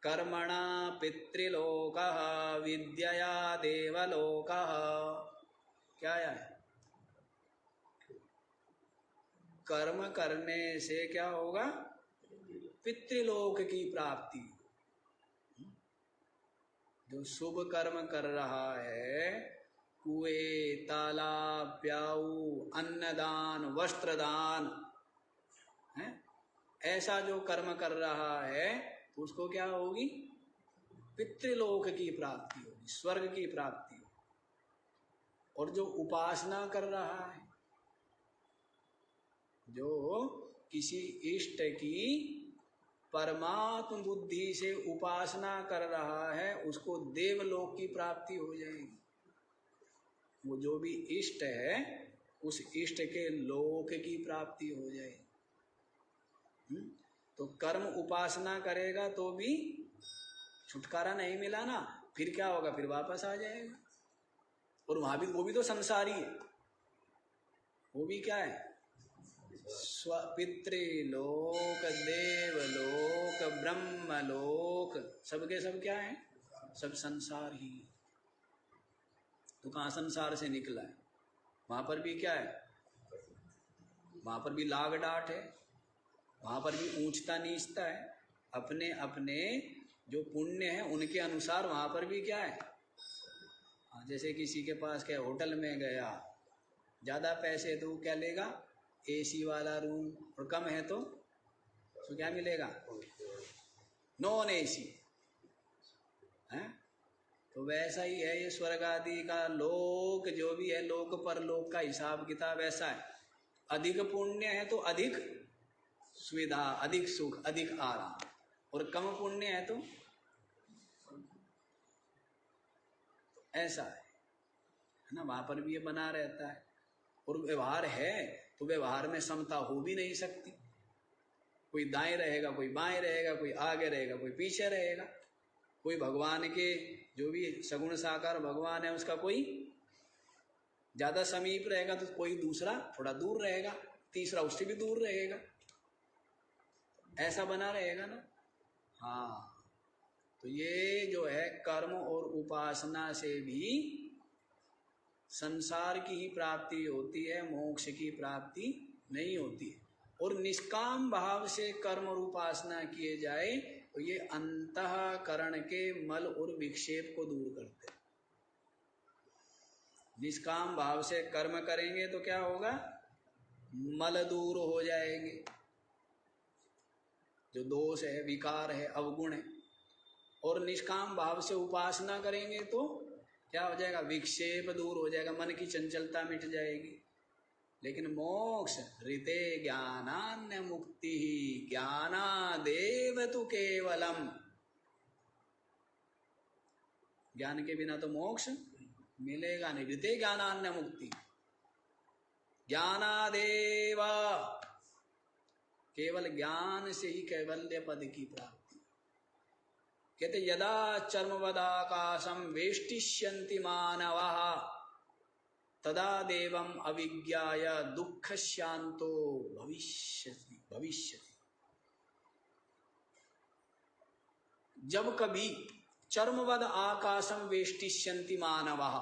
कर्मणा पितृलोकः विद्यया देवलोकः, क्या है? कर्म करने से क्या होगा? पितृलोक की प्राप्ति। जो शुभ कर्म कर रहा है, कुएं, तालाब, प्याऊ, अन्नदान, वस्त्रदान, है, ऐसा जो कर्म कर रहा है तो उसको क्या होगी? पितृलोक की प्राप्ति होगी, स्वर्ग की प्राप्ति होगी। और जो उपासना कर रहा है, जो किसी इष्ट की परमात्म बुद्धि से उपासना कर रहा है, उसको देवलोक की प्राप्ति हो जाएगी। वो जो भी इष्ट है, उस इष्ट के लोक की प्राप्ति हो जाएगी। तो कर्म उपासना करेगा तो भी छुटकारा नहीं मिला ना, फिर क्या होगा? फिर वापस आ जाएगा। और वहां भी, वो भी तो संसारी है, वो भी क्या है? पितृलोक, देवलोक, ब्रह्मलोक, सबके सब क्या है? सब संसार ही। तो कहाँ संसार से निकला है? वहां पर भी क्या है? वहां पर भी लाग डाट है, वहां पर भी ऊंचता नीचता है। अपने अपने जो पुण्य है उनके अनुसार वहां पर भी क्या है? जैसे किसी के पास क्या, होटल में गया, ज्यादा पैसे तो क्या लेगा? एसी वाला रूम, और कम है तो क्या मिलेगा? नॉन एसी है। तो वैसा ही है ये स्वर्ग आदि का लोक, जो भी है लोक परलोक का हिसाब किताब ऐसा है। अधिक पुण्य है तो अधिक सुविधा, अधिक सुख, अधिक आराम, और कम पुण्य है तो ऐसा है ना। वहां पर भी ये बना रहता है। और व्यवहार है तो व्यवहार में समता हो भी नहीं सकती। कोई दाएं रहेगा, कोई बाएं रहेगा, कोई आगे रहेगा, कोई पीछे रहेगा। कोई भगवान के, जो भी सगुण साकार भगवान है, उसका कोई ज्यादा समीप रहेगा तो कोई दूसरा थोड़ा दूर रहेगा, तीसरा उससे भी दूर रहेगा। ऐसा बना रहेगा ना। हाँ, तो ये जो है कर्म और उपासना से भी संसार की ही प्राप्ति होती है, मोक्ष की प्राप्ति नहीं होती है। और निष्काम भाव से कर्म और उपासना किए जाए तो ये अंतःकरण के मल और विक्षेप को दूर करते हैं। निष्काम भाव से कर्म करेंगे तो क्या होगा, मल दूर हो जाएंगे, जो दोष है, विकार है, अवगुण है। और निष्काम भाव से उपासना करेंगे तो क्या हो जाएगा, विक्षेप दूर हो जाएगा, मन की चंचलता मिट जाएगी। लेकिन मोक्ष ऋते ज्ञानान्य मुक्ति ज्ञानादेव तु केवलम, ज्ञान के बिना तो मोक्ष मिलेगा नहीं। ऋते ज्ञानान्य मुक्ति ज्ञानादेव, केवल ज्ञान से ही कैवल्य पद की प्राप्ति। कहते यदा चर्मवदाकाशम वेष्टिष्यन्ति मानवः तदा देवम अविज्ञाय दुःख शांतो भविष्यति। जब कभी चर्मवद आकाशम वेष्टिष्यन्ति मानवः,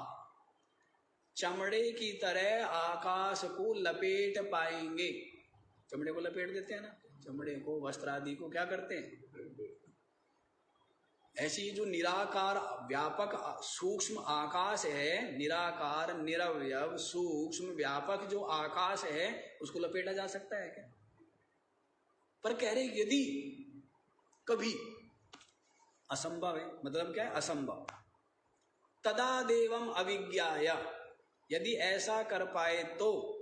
चमड़े की तरह आकाश को लपेट पाएंगे। चमड़े को लपेट देते हैं ना, चमड़े को, वस्त्र आदि को क्या करते हैं, ऐसी जो निराकार व्यापक सूक्ष्म आकाश है, निराकार निरवयव सूक्ष्म व्यापक जो आकाश है, उसको लपेटा जा सकता है क्या? पर कह रहे यदि कभी, असंभव है, मतलब क्या है, असंभव। तदा देवम अविज्ञाय, यदि ऐसा कर पाए तो,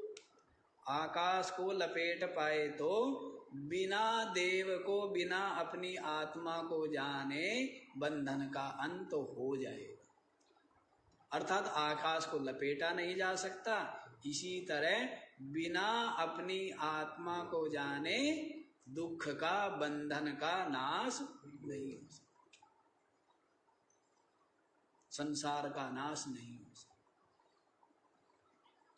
आकाश को लपेट पाए तो बिना देव को, बिना अपनी आत्मा को जाने बंधन का अंत हो जाएगा। अर्थात आकाश को लपेटा नहीं जा सकता, इसी तरह बिना अपनी आत्मा को जाने दुख का, बंधन का नाश नहीं हो सकता, संसार का नाश नहीं हो सकता।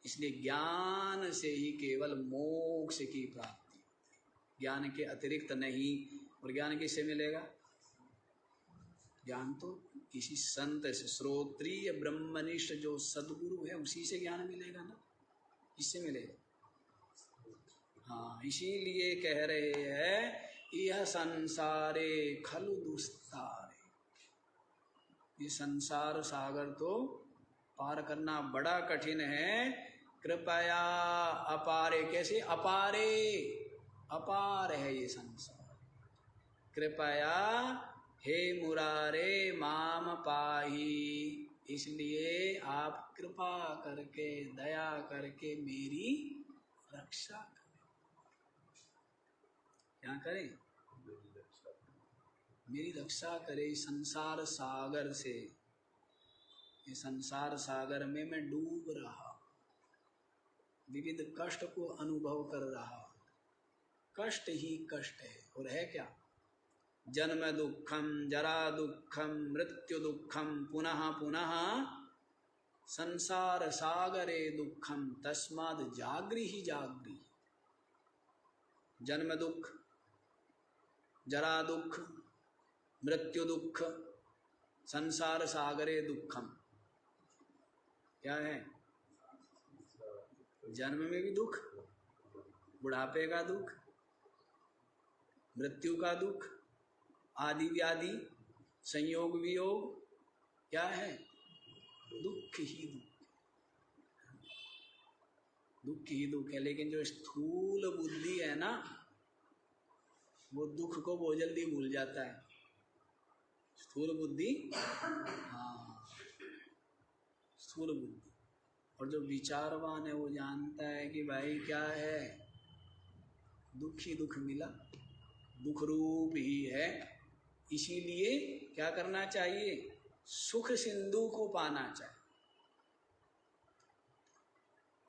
इसलिए ज्ञान से ही केवल मोक्ष की प्राप्ति, ज्ञान के अतिरिक्त नहीं। और ज्ञान किससे मिलेगा? ज्ञान तो किसी संत से, श्रोत्रिय ब्रह्मनिष्ठ जो सदगुरु है उसी से ज्ञान मिलेगा ना, किससे मिलेगा? हाँ, इसीलिए कह रहे हैं यह संसारे खलु दुस्तारे, ये संसार सागर तो पार करना बड़ा कठिन है। कृपया अपारे, कैसे अपारे, अपार है ये संसार। कृपया हे मुरारे माम पाही, इसलिए आप कृपा करके, दया करके मेरी रक्षा करें। क्या करें? मेरी रक्षा करें संसार सागर से। ये संसार सागर में मैं डूब रहा, विविध कष्ट को अनुभव कर रहा, कष्ट ही कष्ट है। और है क्या? जन्म दुखम, जरा दुखम, मृत्यु दुखम, पुनः पुनः संसार सागरे दुखम, तस्माद् जागृहि ही जागृहि। जन्म दुख, जरा दुख, मृत्यु दुख, संसार सागरे दुखम। क्या है? जन्म में भी दुख, बुढ़ापे का दुख, मृत्यु का दुख, आदि व्याधि, संयोग वियोग, क्या है? दुख ही दुख, दुख ही दुख है। लेकिन जो स्थूल बुद्धि है ना, वो दुख को बहुत जल्दी भूल जाता है। स्थूल बुद्धि, हाँ, स्थूल बुद्धि। और जो विचारवान है वो जानता है कि भाई क्या है, दुख ही दुख मिला, दुख रूप ही है। इसीलिए क्या करना चाहिए? सुख सिंधु को पाना चाहिए।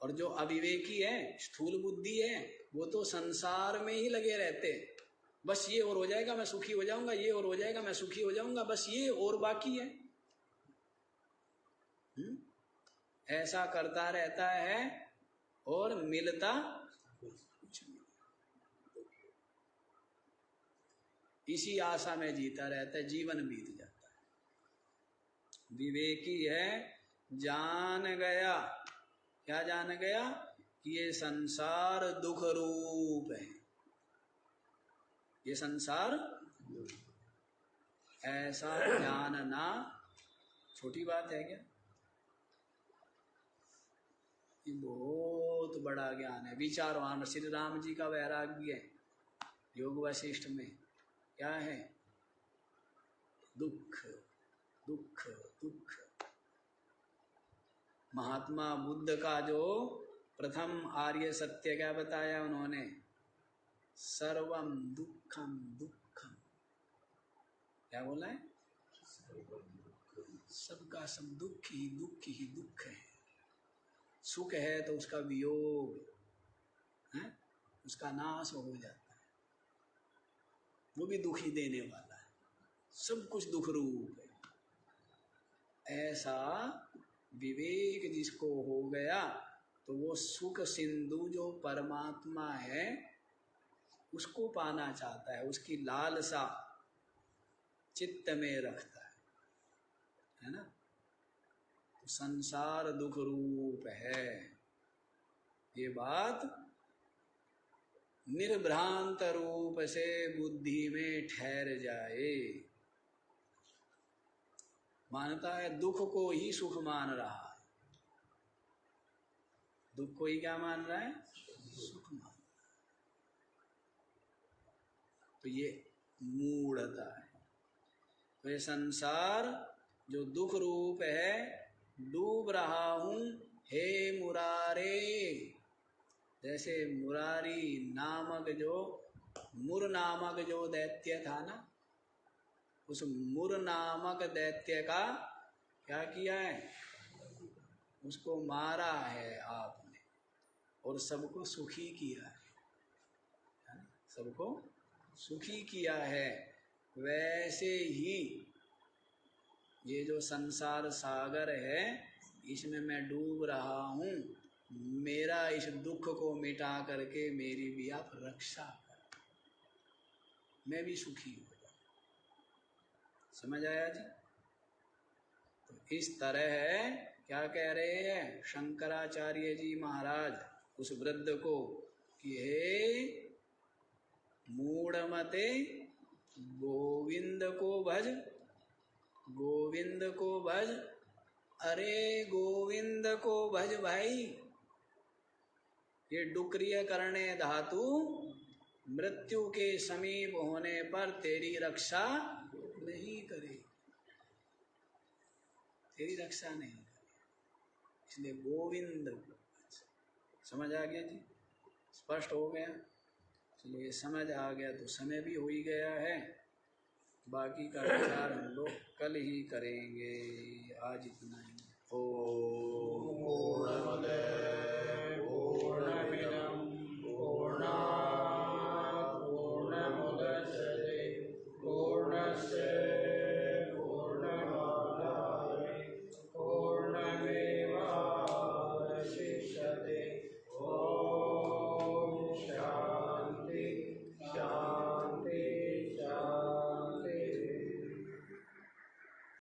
और जो अविवेकी है, स्थूल बुद्धि है, वो तो संसार में ही लगे रहते हैं। बस ये और हो जाएगा मैं सुखी हो जाऊंगा, ये और हो जाएगा मैं सुखी हो जाऊंगा, बस ये और बाकी है। ऐसा करता रहता है और मिलता कुछ नहीं। इसी आशा में जीता रहता है, जीवन बीत जाता है। विवेकी है, जान गया, क्या जान गया? कि ये संसार दुख रूप है, ये संसार ऐसा जानना छोटी बात है क्या? ये बहुत बड़ा ज्ञान है। विचारवान श्री राम जी का वैराग्य योग वशिष्ठ में क्या है? दुख दुख दुख। महात्मा बुद्ध का जो प्रथम आर्य सत्य क्या बताया उन्होंने? सर्वम दुखम दुखम। क्या बोला है? सबका सब दुख ही दुख है। सुख है तो उसका वियोग है, उसका नाश हो जाता है, वो भी दुखी देने वाला है। सब कुछ दुख रूप है। ऐसा विवेक जिसको हो गया तो वो सुख सिंधु जो परमात्मा है उसको पाना चाहता है, उसकी लालसा चित्त में रखता है ना। तो संसार दुख रूप है, ये बात निर्भ्रांत रूप से बुद्धि में ठहर जाए। मानता है दुख को ही सुख मान रहा है, दुख को ही क्या मान रहा है? सुख मान रहा है। तो ये मूढ़ता है। तो ये संसार जो दुख रूप है, डूब रहा हूं हे मुरारे। जैसे मुरारी नामक जो मुर नामक जो दैत्य था ना, उस मुर नामक दैत्य का क्या किया है? उसको मारा है आपने और सबको सुखी किया है ना? सबको सुखी किया है। वैसे ही ये जो संसार सागर है इसमें मैं डूब रहा हूँ, मेरा इस दुख को मिटा करके मेरी भी आप रक्षा कर, मैं भी सुखी हो जाऊं। समझ आया जी? तो इस तरह क्या कह रहे हैं शंकराचार्य जी महाराज उस वृद्ध को कि हे मूढ़मते गोविंद को भज, गोविंद को भज। अरे गोविंद को भज भाई। ये डुक्रिय करने धातु मृत्यु के समीप होने पर तेरी रक्षा नहीं करे, तेरी रक्षा नहीं करे, इसलिए गोविंद को भज। समझ आ गया जी? स्पष्ट हो गया? चलिए समझ आ गया तो समय भी हो ही गया है, बाकी का विचार हम लोग कल ही करेंगे। आज इतना ही। ओम।